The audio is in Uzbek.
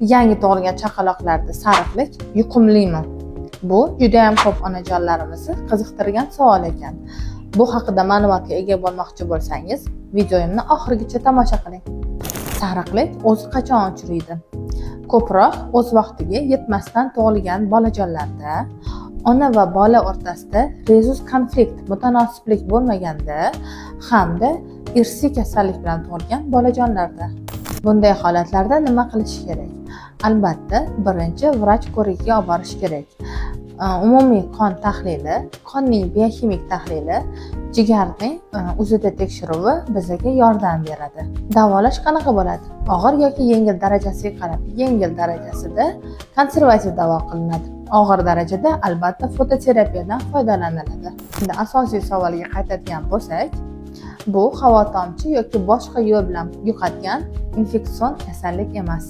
Yangi tug'ilgan chaqaloqlarda sariqlik yuqumlimi? Bu juda ham ko'p onajonlarimizni qiziqtirgan savol ekan. Bu haqida ma'lumotga ega bo'lmoqchi bo'lsangiz, videomni oxirigacha tomosha qiling. Sariqlik o'zi qachon uchraydi? Ko'proq o'z vaqtiga yetmasdan tug'ilgan bolajonlarda, ona va bola o'rtasida rezus konflikt, mutanosiblik bo'lmaganda hamda irsiy kasallik bilan tug'ilgan bolajonlarda. Bunday holatlarda nima qilish kerak? Albatta, birinchi vrach ko'rigiga olib borish kerak. Umumiy qon tahlili, qonning biokimik tahlili, jigarning o'zida tekshiruvi bizga yordam beradi. Davolash qanaqa bo'ladi? Og'ir yoki yengil darajasiga qarab, yengil darajasida konservativ davo qilinadi. Og'ir darajada albatta fototerapiyadan foydalaniladi. Endi asosiy savolga qaytadigan bo'lsak, bu havo tomchi yoki boshqa yo'l bilan yuqadigan infeksion kasallik emas.